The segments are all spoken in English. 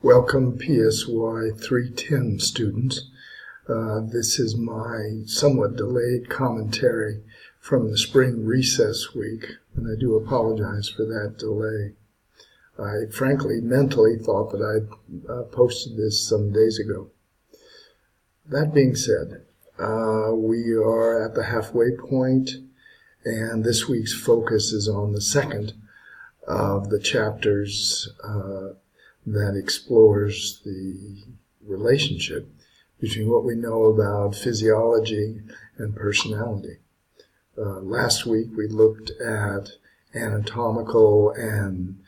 Welcome PSY 310 students. This is my somewhat delayed commentary from the spring recess week, and I do apologize for that delay. I frankly mentally thought that I'd posted this some days ago. That being said, we are at the halfway point, and this week's focus is on the second of the chapters that explores the relationship between what we know about physiology and personality. Last week we looked at anatomical and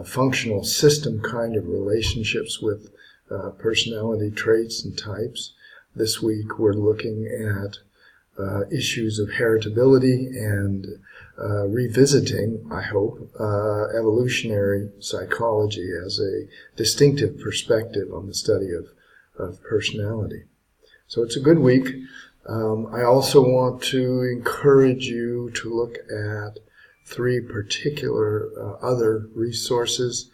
functional system kind of relationships with personality traits and types. This week we're looking at issues of heritability and revisiting, I hope, evolutionary psychology as a distinctive perspective on the study of personality. So it's a good week. I also want to encourage you to look at three particular other resources.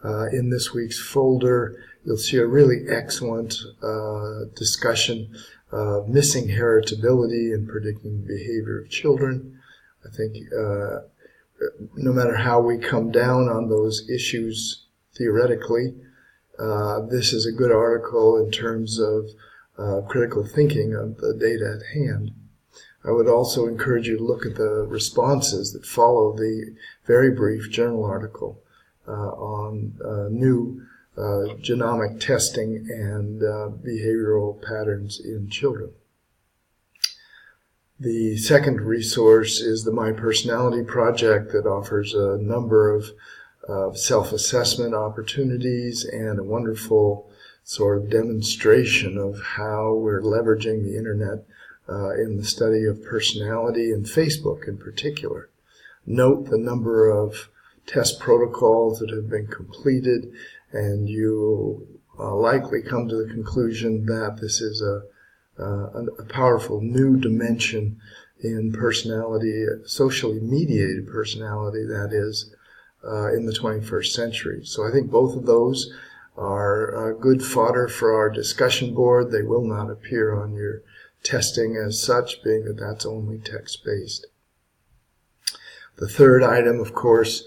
In this week's folder, you'll see a really excellent discussion of missing heritability and predicting the behavior of children. I think no matter how we come down on those issues theoretically, this is a good article in terms of critical thinking of the data at hand. I would also encourage you to look at the responses that follow the very brief journal article on new genomic testing and behavioral patterns in children. The second resource is the My Personality Project that offers a number of self-assessment opportunities and a wonderful sort of demonstration of how we're leveraging the internet in the study of personality, and Facebook in particular. Note the number of test protocols that have been completed, and you'll likely come to the conclusion that this is a powerful new dimension in personality, socially mediated personality, that is, in the 21st century. So I think both of those are good fodder for our discussion board. They will not appear on your testing as such, being that that's only text-based. The third item, of course,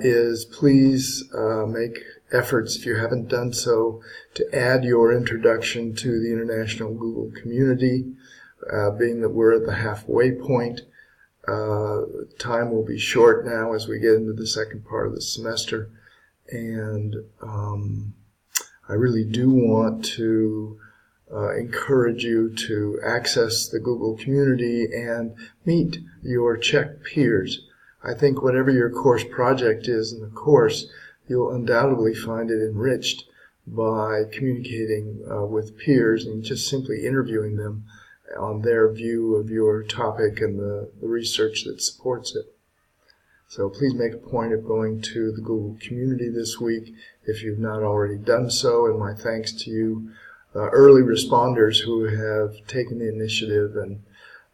is please make efforts, if you haven't done so, to add your introduction to the international Google community. Being that we're at the halfway point, time will be short now as we get into the second part of the semester, and I really do want to encourage you to access the Google community and meet your Czech peers. I think whatever your course project is in the course, you'll undoubtedly find it enriched by communicating with peers and just simply interviewing them on their view of your topic and the research that supports it. So please make a point of going to the Google community this week if you've not already done so, and my thanks to you early responders who have taken the initiative and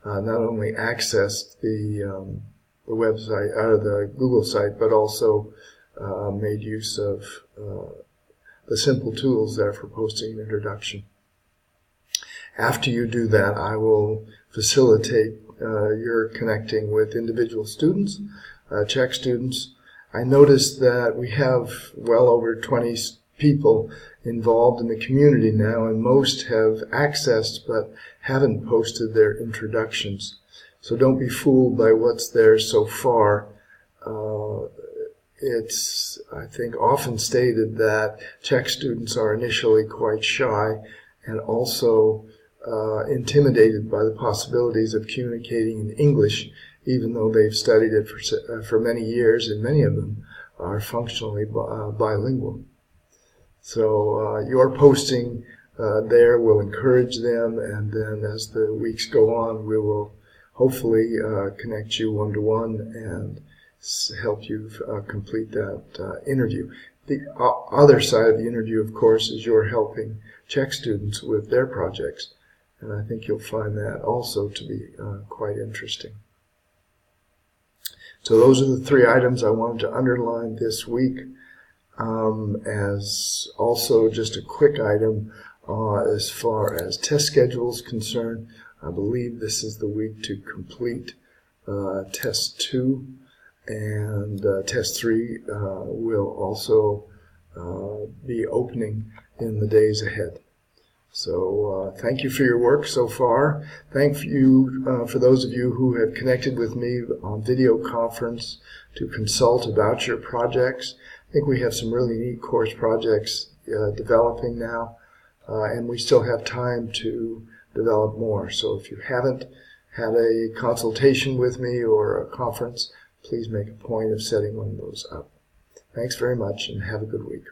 not only accessed the website, the Google site, but also made use of the simple tools there for posting an introduction. After you do that, I will facilitate your connecting with individual students, Czech students. I noticed that we have well over 20 people involved in the community now, and most have accessed but haven't posted their introductions. So don't be fooled by what's there so far. It's, I think, often stated that Czech students are initially quite shy and also intimidated by the possibilities of communicating in English, even though they've studied it for many years, and many of them are functionally bilingual. So your posting there will encourage them, and then as the weeks go on, we will hopefully connect you one-to-one and help you complete that interview. The other side of the interview, of course, is you're helping Czech students with their projects, and I think you'll find that also to be quite interesting. So those are the three items I wanted to underline this week. As also just a quick item as far as test schedule is concerned, I believe this is the week to complete test 2, and test 3 will also be opening in the days ahead. So thank you for your work so far. Thank you for those of you who have connected with me on video conference to consult about your projects. I think we have some really neat course projects developing now, and we still have time to develop more. So if you haven't had a consultation with me or a conference, please make a point of setting one of those up. Thanks very much, and have a good week.